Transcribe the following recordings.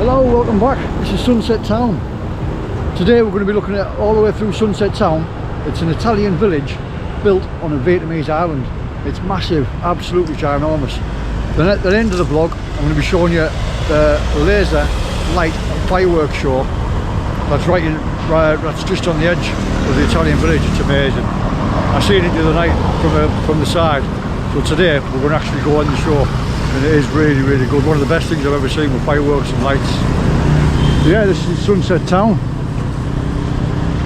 Hello, welcome back. This is Sunset Town. Today we're going to be looking at all the way through Sunset Town. It's an Italian village built on a Vietnamese island. It's massive, absolutely ginormous. Then at the end of the vlog I'm going to be showing you the Lazer light and fireworks show. That's just on the edge of the Italian village. It's amazing. I seen it the other night from the side. So today we're going to actually go on the show. And it is really, really good. One of the best things I've ever seen with fireworks and lights. Yeah, this is Sunset Town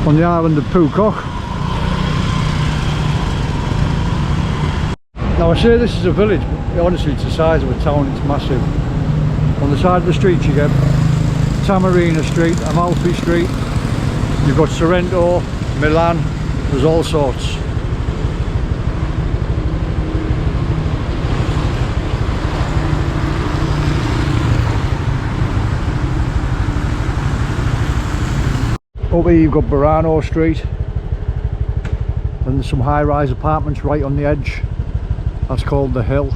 on the island of Phuoc. Now I say this is a village, but honestly it's the size of a town. It's massive. On the side of the street you get Tamarina Street, Amalfi Street, you've got Sorrento, Milan, there's all sorts. Over here you've got Burano Street, and there's some high-rise apartments right on the edge. That's called The Hill.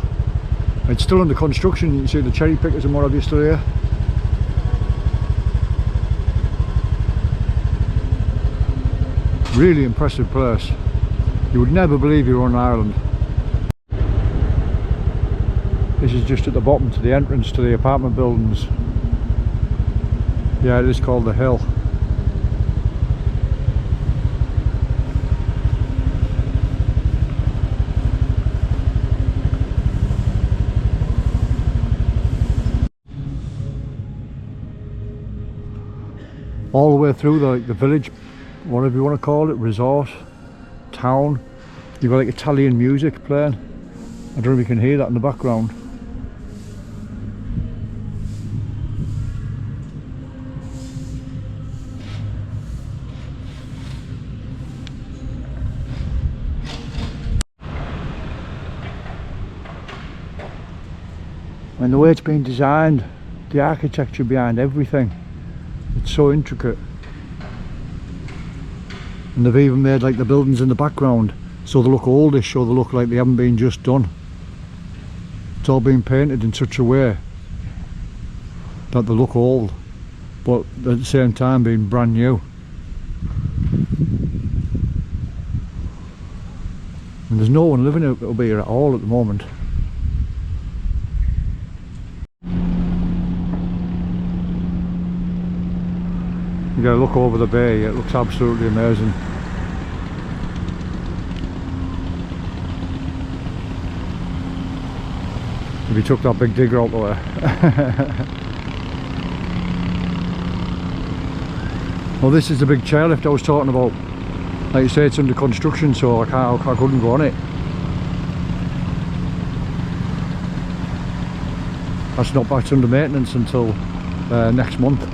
It's still under construction. You can see the cherry pickers and what have you still here. Really impressive place. You would never believe you're on Ireland. This is just at the bottom to the entrance to the apartment buildings. Yeah, it is called The Hill. All the way through the village, whatever you want to call it, resort, town, you've got like Italian music playing. I don't know if you can hear that in the background. And the way it's been designed, the architecture behind everything, it's so intricate. And they've even made like the buildings in the background so they look oldish, or they look like they haven't been just done. It's all been painted in such a way that they look old, but at the same time being brand new. And there's no one living over here at all at the moment. You gotta look over the bay, it looks absolutely amazing. If you took that big digger out the way. Well, this is the big chairlift I was talking about. Like you say, it's under construction, so I couldn't go on it. That's under maintenance until next month.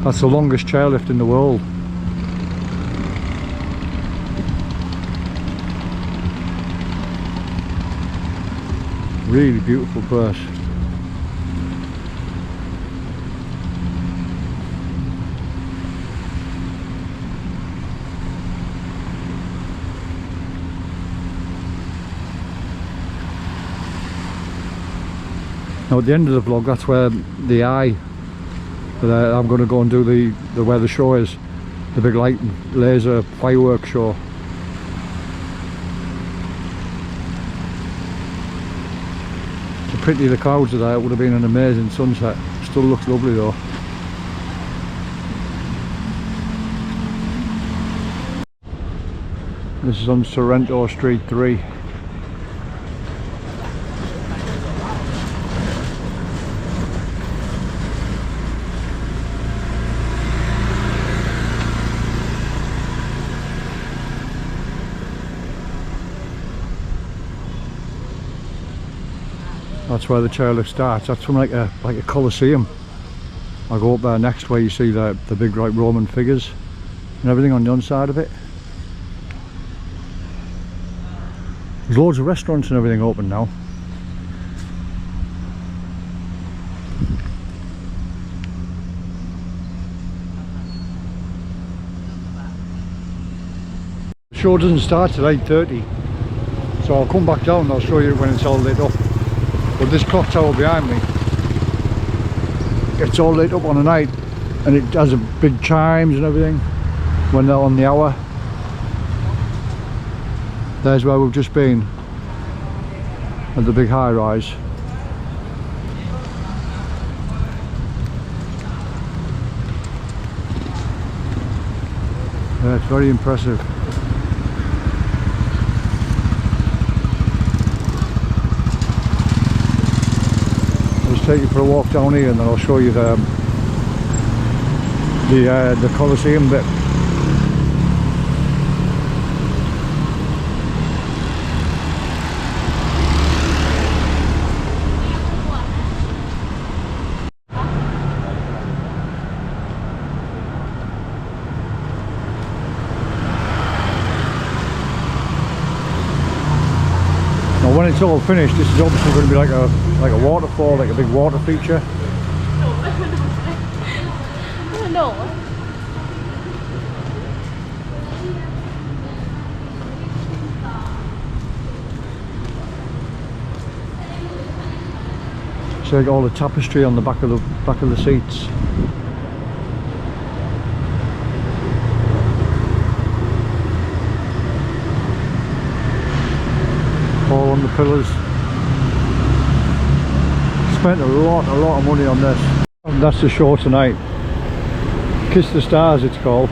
That's the longest chairlift in the world. Really beautiful place. Now at the end of the vlog, that's where the eye that I'm going to go and do where the show is, the big light laser fireworks show. So pretty the clouds are there. It would have been an amazing sunset. Still looks lovely though. This is on Sorrento Street 3. That's where the chairlift starts. That's from like a Coliseum. I'll go up there next where you see the big like Roman figures and everything on the inside of it. There's loads of restaurants and everything open now. The show doesn't start till 8:30, so I'll come back down and I'll show you when it's all lit up. But this clock tower behind me, it's all lit up on a night, and it has a big chimes and everything when they're on the hour. There's where we've just been, at the big high rise. Yeah, it's very impressive. I'll just take you for a walk down here, and then I'll show you the Coliseum bit. Now when it's all finished, this is obviously going to be like a waterfall, like a big water feature. No. So like all the tapestry on the back of the seats. All on the pillars. Spent a lot of money on this. And that's the show tonight. Kiss the Stars it's called.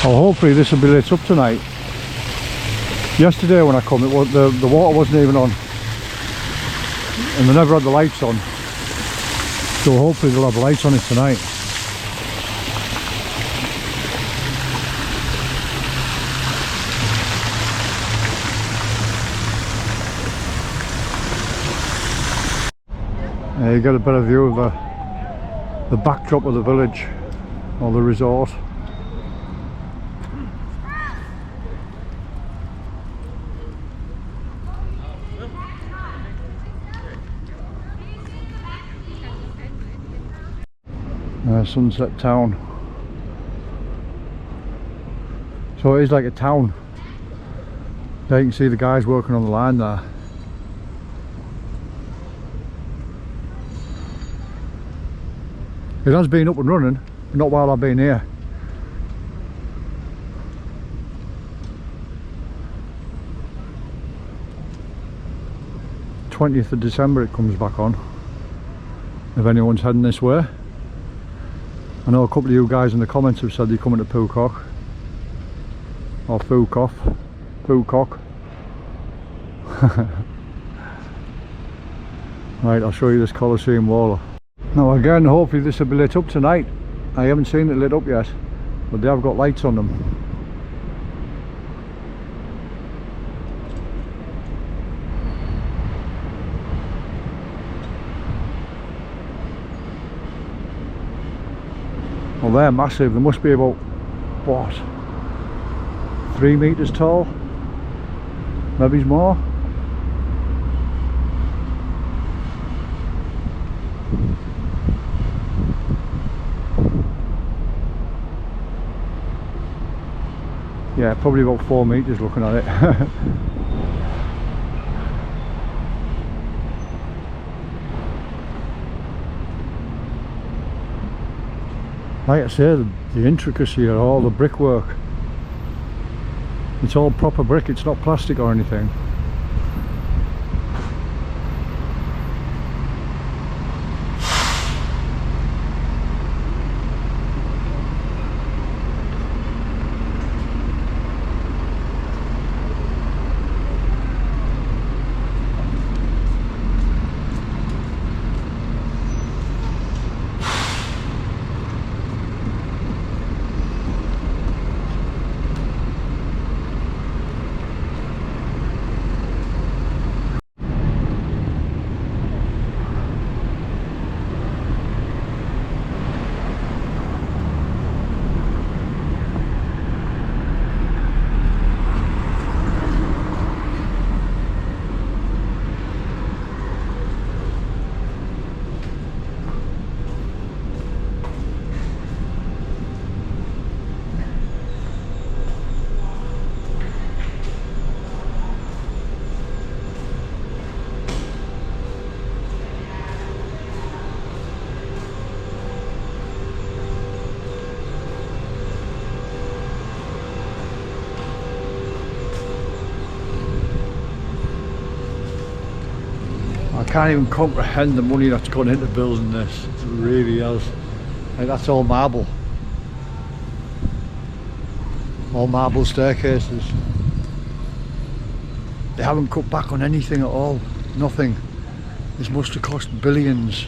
Oh, hopefully this will be lit up tonight. Yesterday when I come, the water wasn't even on, and they never had the lights on. So hopefully they'll have lights on it tonight. You get a better view of the backdrop of the village or the resort. Sunset Town. So it is like a town. There you can see the guys working on the line there. It has been up and running, but not while I've been here. '20th of December it comes back on, if anyone's heading this way. I know a couple of you guys in the comments have said they're coming to Poocock or Poocock. Right, I'll show you this Coliseum wall. Now again, hopefully this will be lit up tonight. I haven't seen it lit up yet, but they have got lights on them. Well, they're massive. They must be about, what, 3 meters tall, maybe more. Yeah, probably about 4 meters looking at it. Like I say, the intricacy of all the brickwork. It's all proper brick, it's not plastic or anything. I can't even comprehend the money that's gone into building this. It really has. Like, that's all marble. All marble staircases. They haven't cut back on anything at all. Nothing. This must have cost billions.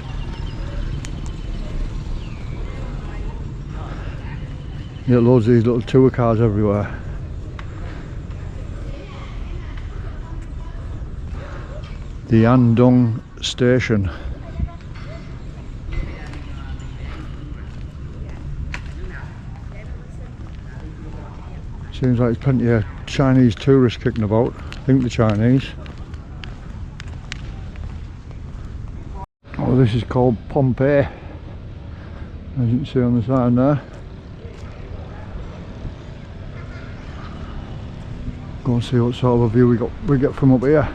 You get loads of these little tour cars everywhere. The Andong station. Seems like there's plenty of Chinese tourists kicking about. I think the Chinese. Oh, this is called Pompeii, as you can see on the sign there. Go and see what sort of a view we get from up here.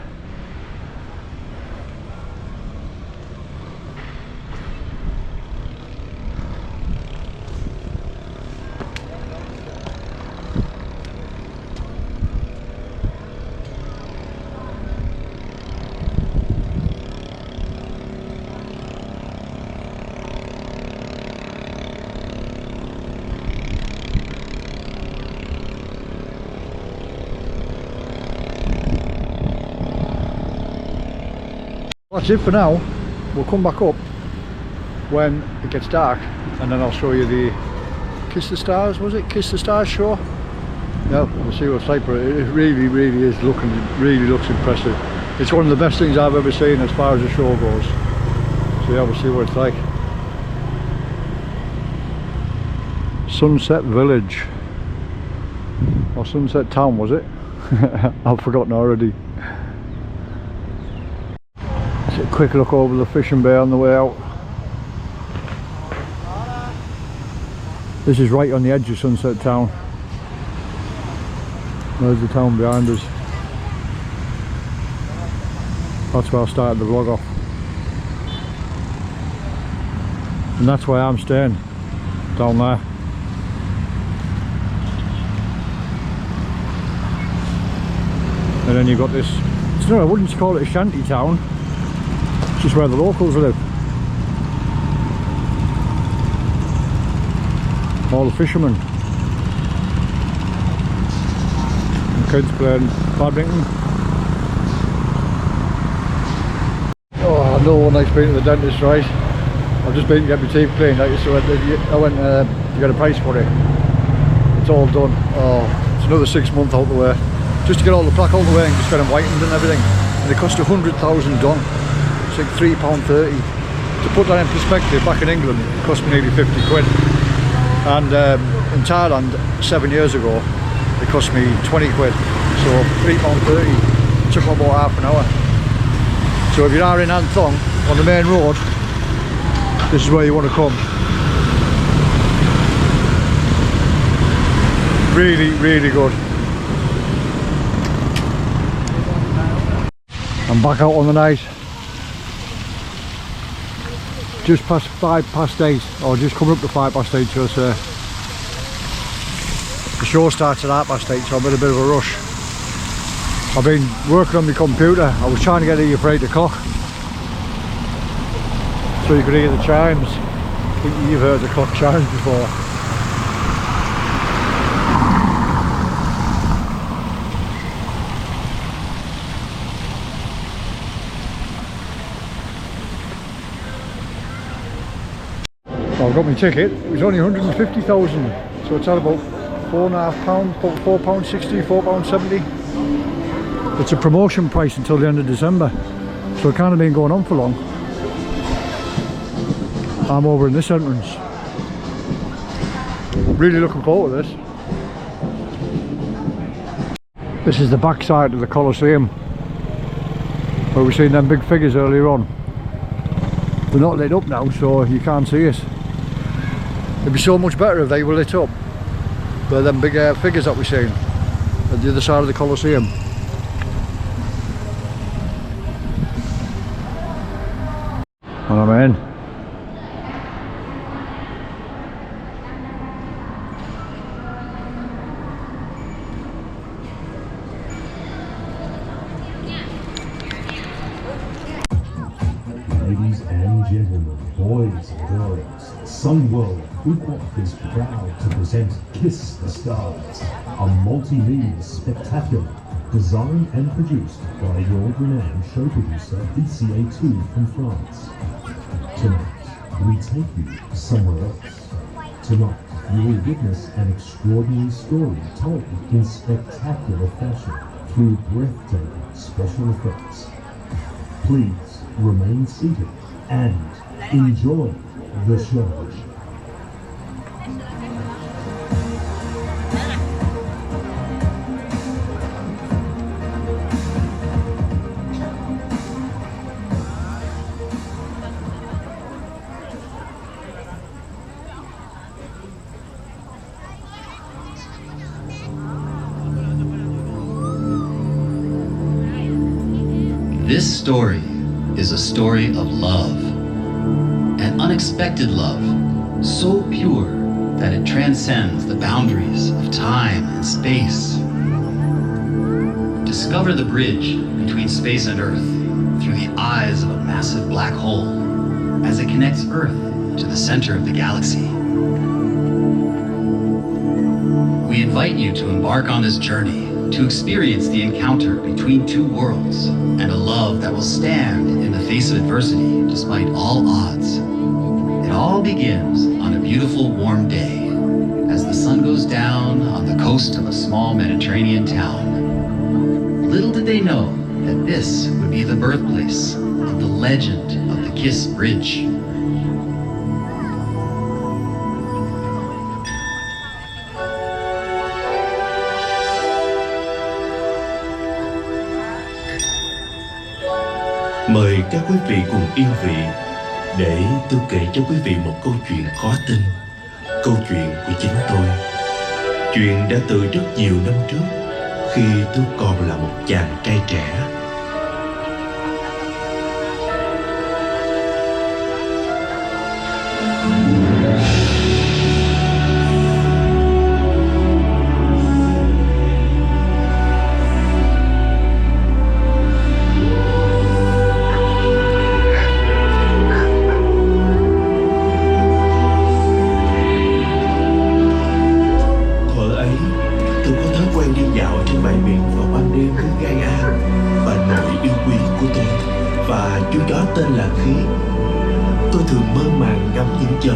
That's it for now. We'll come back up when it gets dark and then I'll show you the Kiss the Stars, was it? Kiss the Stars show? No, we'll see what's like, but it really is looking, really looks impressive. It's one of the best things I've ever seen as far as the show goes. So yeah, we'll see what it's like. Sunset Village. Or Sunset Town, was it? I've forgotten already. A quick look over the fishing bay on the way out. This is right on the edge of Sunset Town. There's the town behind us. That's where I started the vlog off. And that's why I'm staying down there. And then you've got this, I wouldn't call it a shanty town. It's just where the locals live. All the fishermen. And kids playing badminton. Oh, I know when I've been to the dentist, right? I've just been to get my teeth cleaned. So I went to get a price for it. It's all done. Oh, it's another 6 months out the way. Just to get all the plaque out the way and just get them whitened and everything. And it cost 100,000 done. Like £3.30. To put that in perspective, back in England it cost me nearly 50 quid, and in Thailand 7 years ago it cost me 20 quid, so £3.30. It took about half an hour. So if you are in An Thong on the main road, this is where you want to come. Really good. I'm back out on the night. Just past 8:05, or just coming up to 8:05, should I say. The show starts at 8:08, so I'm in a bit of a rush. I've been working on my computer. I was trying to get here for 8 o'clock, so you could hear the chimes. I think you've heard the clock chimes before. I've got my ticket. It was only 150,000, so it's at about £4.5, £4.60, £4.70. It's a promotion price until the end of December, so it can't have been going on for long. I'm over in this entrance. Really looking forward to this. This is the back side of the Coliseum, where we've seen them big figures earlier on. We're not lit up now, so you can't see us. It'd be so much better if they were lit up. But them big figures that we've seen at the other side of the Coliseum. And I'm in. Ladies and gentlemen, boys and girls, Sun World Football is proud to present Kiss the Stars, a multimedia spectacular designed and produced by world-renowned show producer DCA2 from France. Tonight, we take you somewhere else. Tonight, you will witness an extraordinary story told in spectacular fashion through breathtaking special effects. Please remain seated and enjoy the show. This story is a story of love, an unexpected love, so pure that it transcends the boundaries of time and space. Discover the bridge between space and Earth through the eyes of a massive black hole as it connects Earth to the center of the galaxy. We invite you to embark on this journey to experience the encounter between two worlds and a love that will stand in the face of adversity despite all odds. It all begins on a beautiful warm day as the sun goes down on the coast of a small Mediterranean town. Little did they know that this would be the birthplace of the legend of the Kiss Bridge. Mời các quý vị cùng yên vị để tôi kể cho quý vị một câu chuyện khó tin. Câu chuyện của chính tôi. Chuyện đã từ rất nhiều năm trước khi tôi còn là một chàng trai trẻ.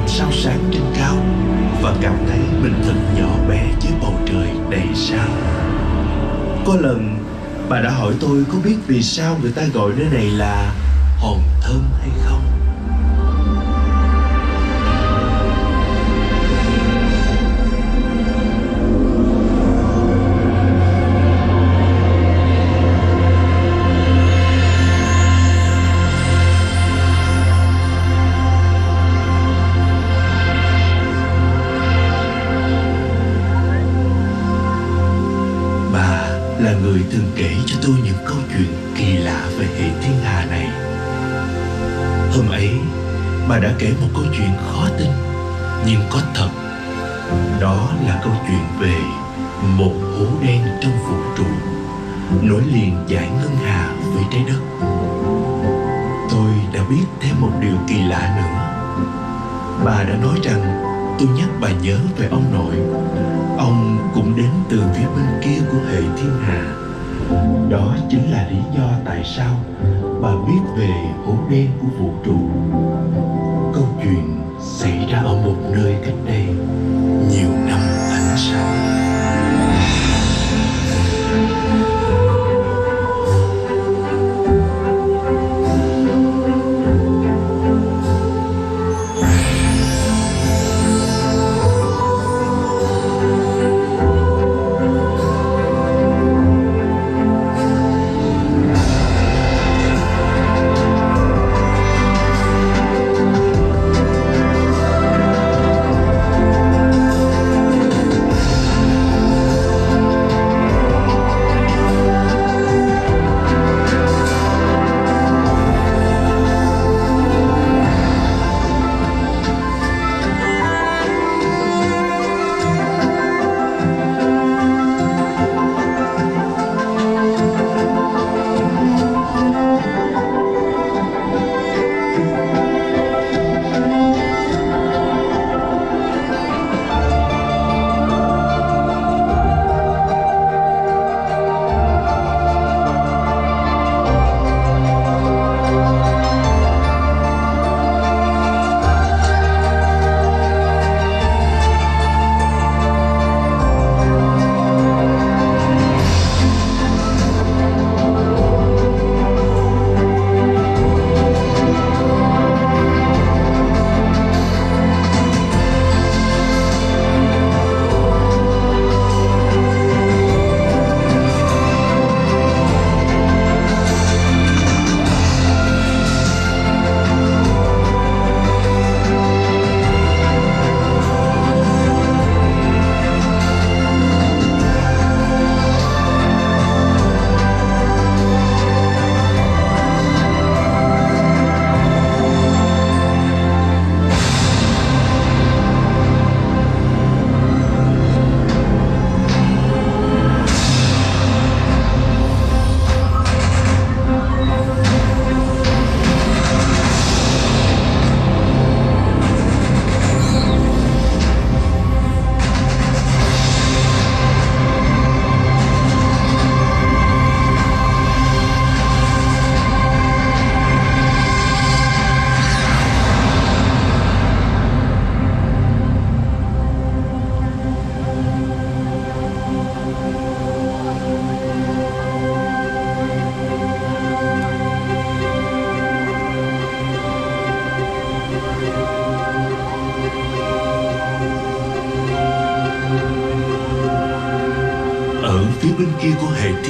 Sao sáng trên cao và cảm thấy mình thật nhỏ bé dưới bầu trời đầy sao. Có lần bà đã hỏi tôi có biết vì sao người ta gọi nơi này là hòn thơm hay không. Là người thường kể cho tôi những câu chuyện kỳ lạ về hệ thiên hà này. Hôm ấy, bà đã kể một câu chuyện khó tin, nhưng có thật. Đó là câu chuyện về một hố đen trong vũ trụ, nối liền dải ngân hà với trái đất. Tôi đã biết thêm một điều kỳ lạ nữa. Bà đã nói rằng tôi nhắc bà nhớ về ông nội. Ông cũng đến từ phía bên kia của hệ thiên hà. Đó chính là lý do tại sao bà biết về hố đen của vũ trụ. Câu chuyện xảy ra ở một nơi cách đây nhiều năm ánh sáng.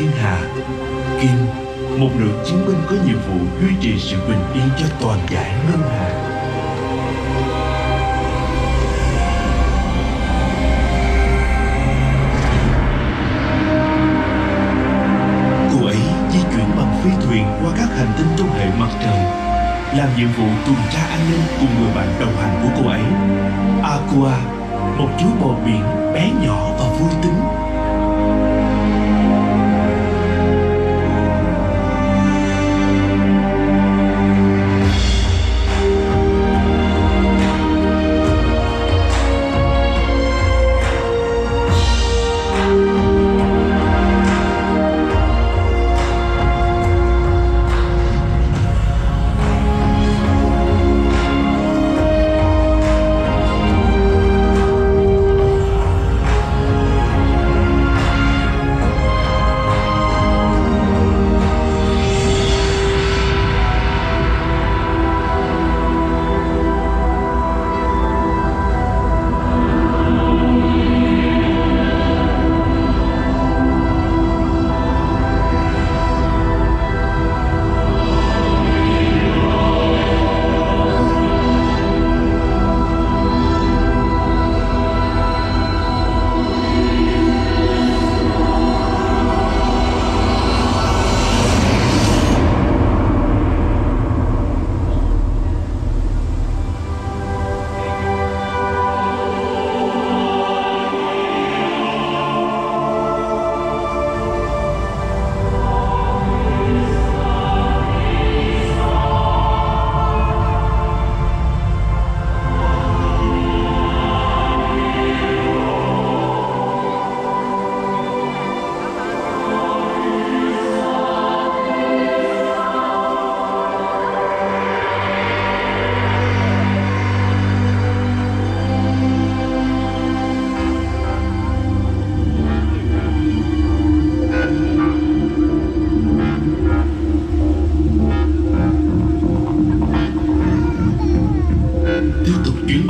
thiên hà. Kim, một nữ chiến binh có nhiệm vụ duy trì sự bình yên cho toàn dải ngân hà. Cô ấy di chuyển bằng phi thuyền qua các hành tinh trong hệ mặt trời, làm nhiệm vụ tuần tra an ninh cùng người bạn đồng hành của cô ấy, Aqua, một chú bò biển bé nhỏ và vui tính.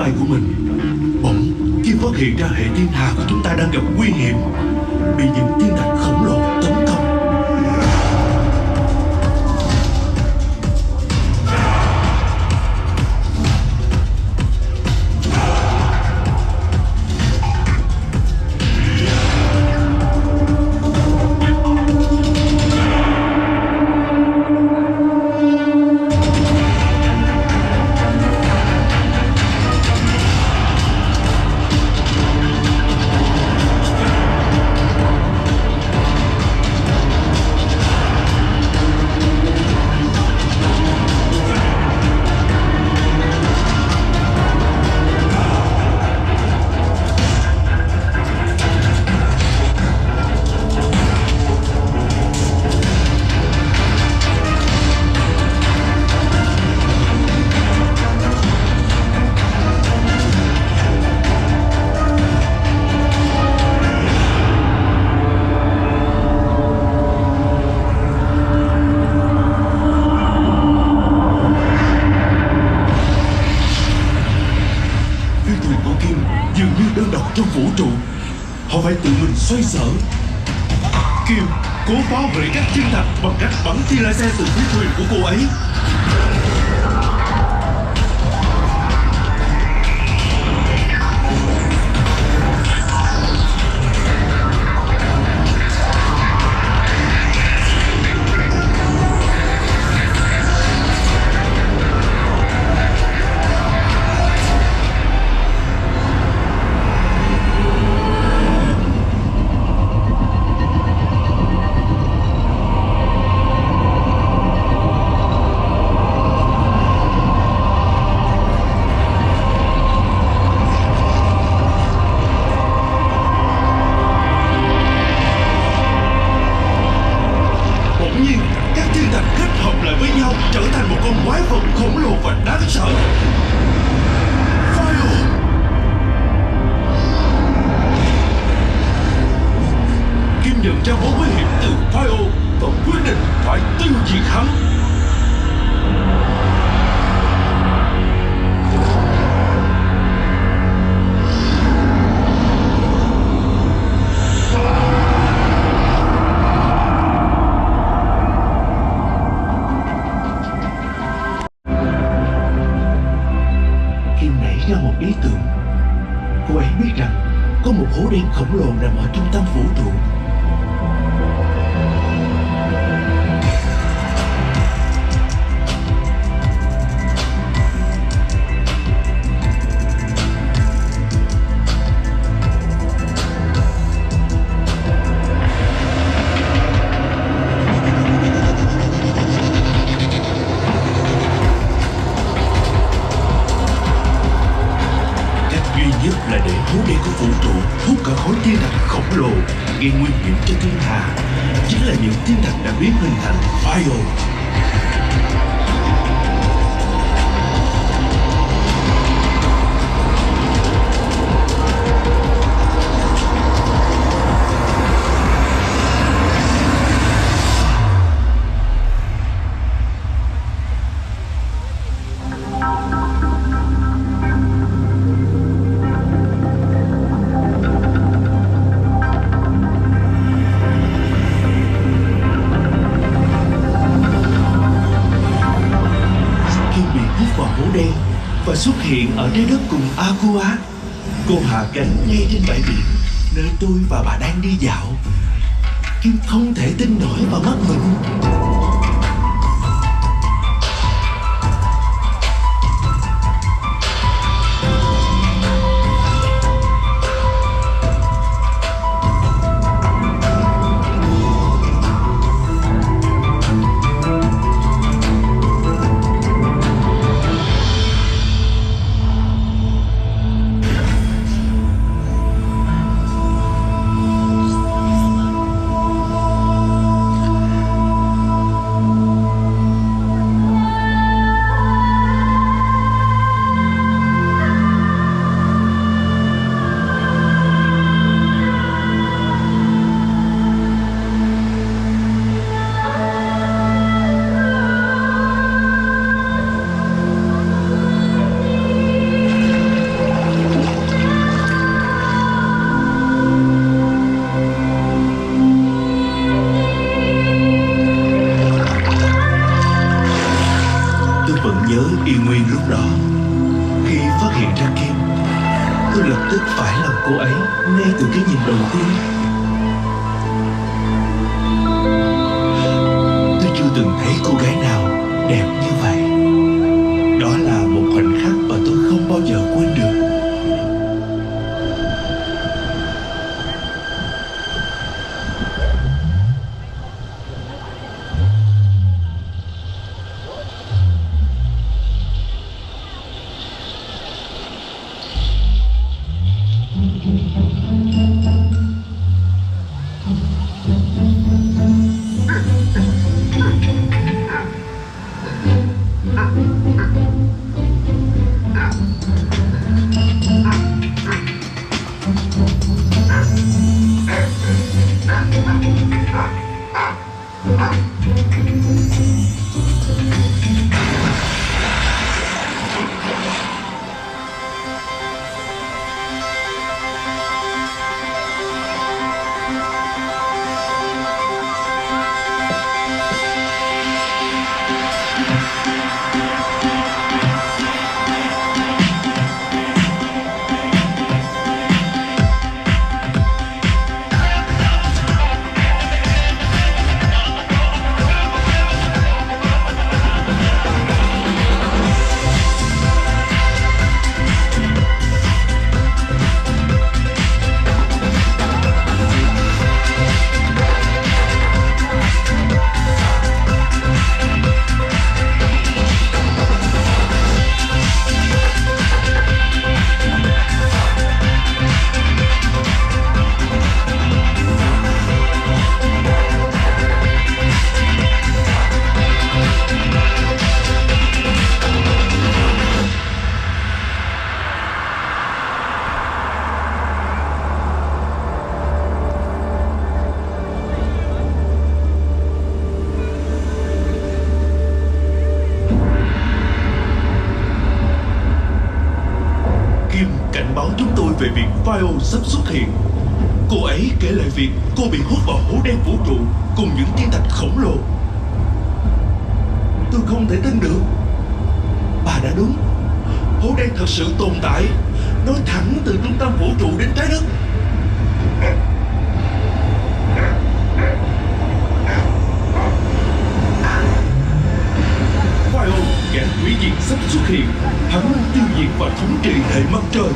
bay của mình. Bỗng Kim phát hiện ra hệ thiên hà của chúng ta đang gặp nguy hiểm, bị những thiên thạch khổng lồ tấn công. Trong vũ trụ, họ phải tự mình xoay sở. Kim cố phá hủy các thiên thạch bằng cách bắn tia laser từ phi thuyền của cô ấy. ý tưởng. Cô ấy biết rằng có một hố đen khổng lồ nằm ở trung tâm vũ trụ. Là để hố đen của vũ trụ hút cả khối thiên thạch khổng lồ gây nguy hiểm cho thiên hà, chính là những thiên thạch đã biến hình thành Firework. Và xuất hiện ở trái đất cùng Aqua. Cô hạ cánh ngay trên bãi biển, nơi tôi và bà đang đi dạo. Kim không thể tin nổi vào mắt mình. Y nguyên lúc đó, khi phát hiện ra Kim, tôi lập tức phải làm cô ấy ngay từ cái nhìn đầu tiên. Tôi chưa từng thấy cô gái nào đẹp như vậy. Đó là một khoảnh khắc mà tôi không bao giờ quên được. Về việc Firework sắp xuất hiện. Cô ấy kể lại việc cô bị hút vào hố đen vũ trụ cùng những thiên thạch khổng lồ. Tôi không thể tin được. Bà đã đúng. Hố đen thật sự tồn tại nối thẳng từ trung tâm vũ trụ đến trái đất. Firework, kẻ hủy diệt sắp xuất hiện. Hắn muốn tiêu diệt và thống trị hệ mặt trời.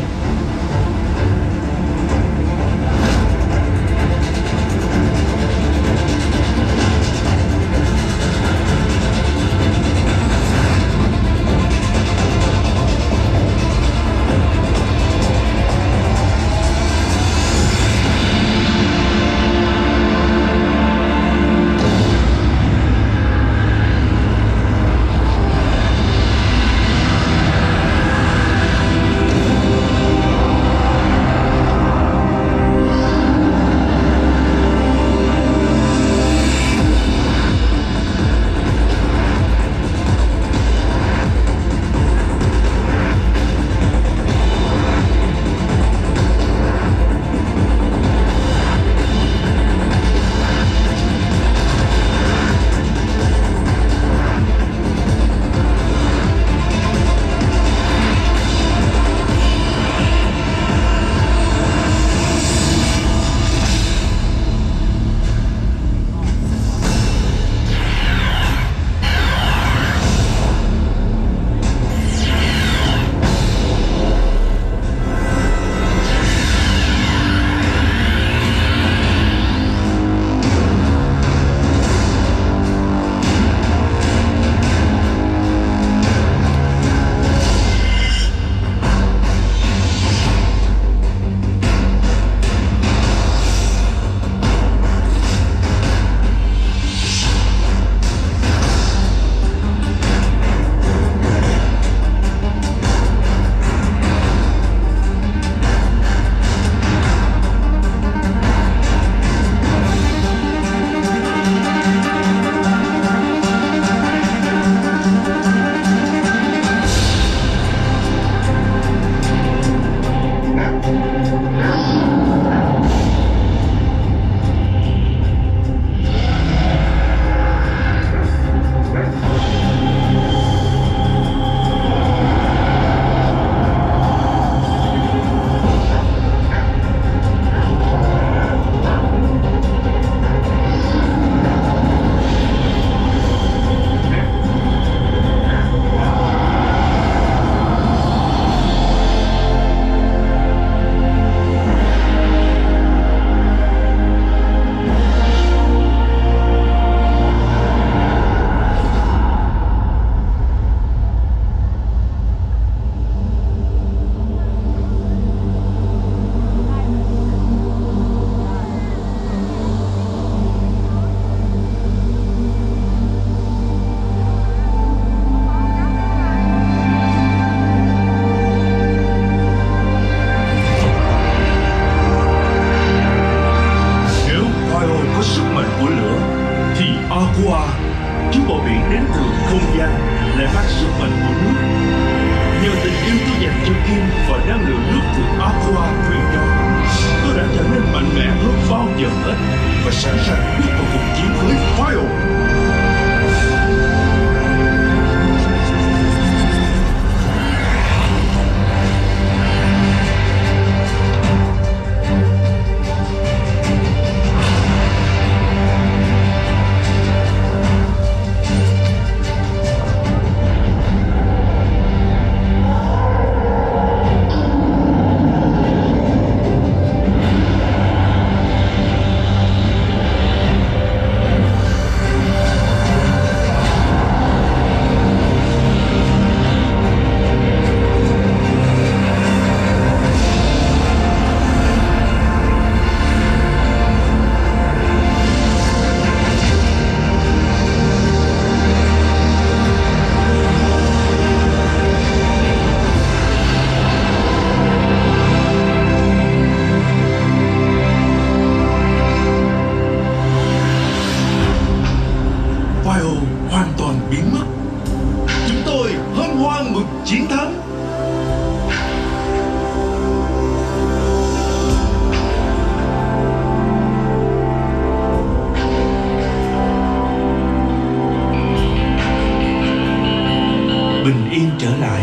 bình yên trở lại.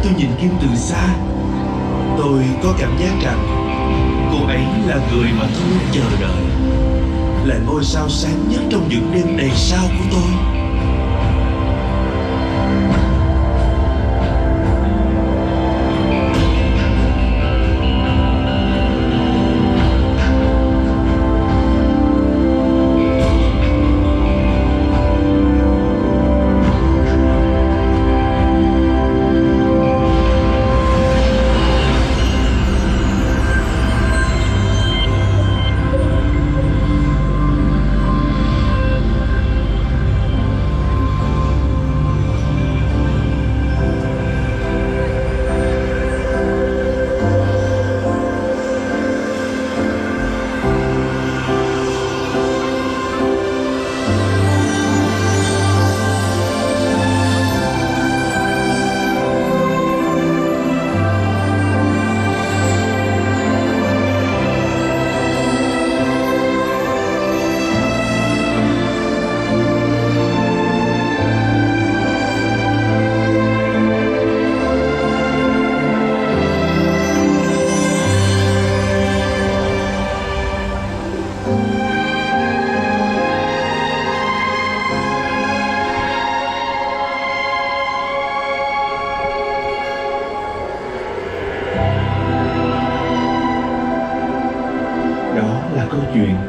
Tôi nhìn Kim từ xa. Tôi có cảm giác rằng cô ấy là người mà tôi luôn chờ đợi, là ngôi sao sáng nhất trong những đêm đầy sao của tôi.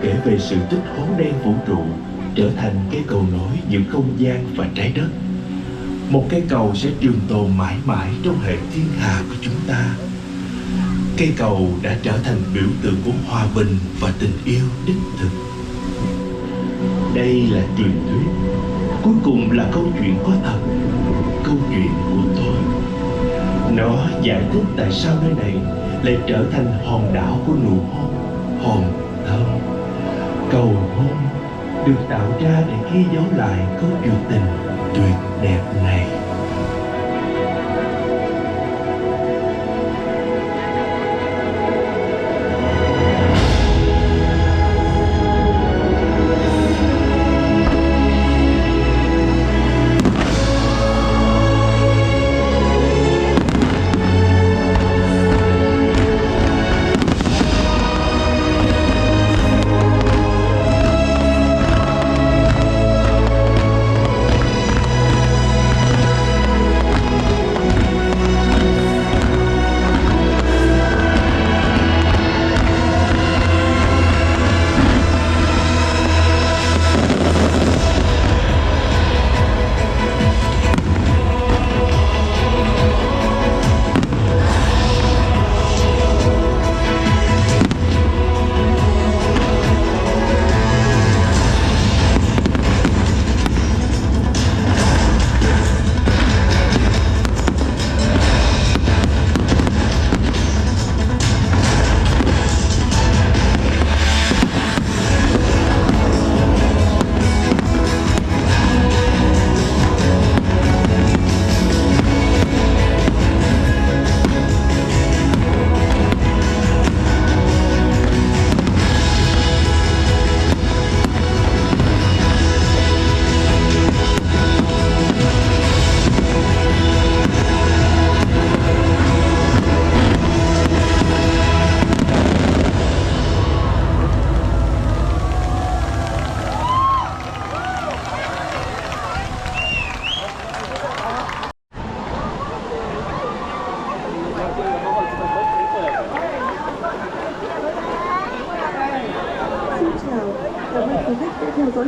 Kể về sự tích hố đen vũ trụ trở thành cây cầu nối giữa không gian và trái đất. Một cây cầu sẽ trường tồn mãi mãi trong hệ thiên hà của chúng ta. Cây cầu đã trở thành biểu tượng của hòa bình và tình yêu đích thực. Đây là truyền thuyết, cuối cùng là câu chuyện có thật, câu chuyện của tôi. Nó giải thích tại sao nơi này lại trở thành hòn đảo của nụ hôn, hòn thơm. Cầu hôn được tạo ra để ghi dấu lại câu chuyện tình tuyệt đẹp này.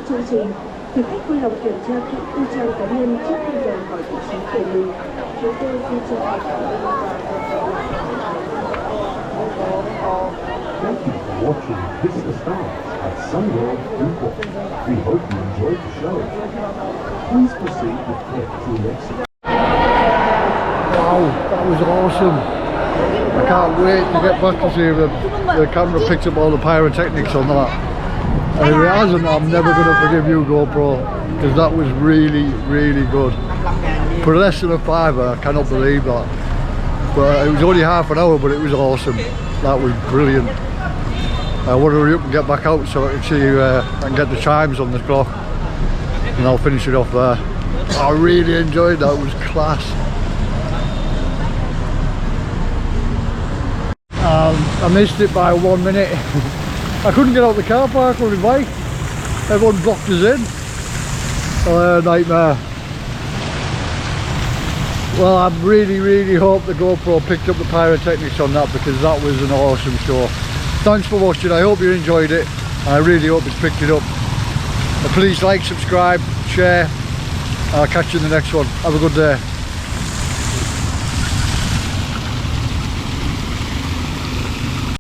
chương trình, thì khách vui lòng kiểm tra kỹ tư trang cá nhân trước khi rời khỏi vị trí của mình. Chúng tôi xin chân thành cảm ơn. Thank you for watching Kiss the Stars at Sunworld Newport. We hope you enjoyed the show. Please proceed with care to next. Wow, that was awesome. I can't wait to get back to see the camera picked up all the pyrotechnics on that. And if it hasn't, I'm never going to forgive you, GoPro, because that was really, really good. For less than a fiver, I cannot believe that. But it was only half an hour, but it was awesome. That was brilliant. I want to hurry up and get back out so I can see and get the chimes on the clock, and I'll finish it off there. I really enjoyed that. It was class. I missed it by 1 minute. I couldn't get out the car park with my bike. Everyone blocked us in. Nightmare. Well, I really hope the GoPro picked up the pyrotechnics on that, because that was an awesome show. Thanks for watching. I hope you enjoyed it. I really hope it's picked it up. Please like, subscribe, share. I'll catch you in the next one. Have a good day.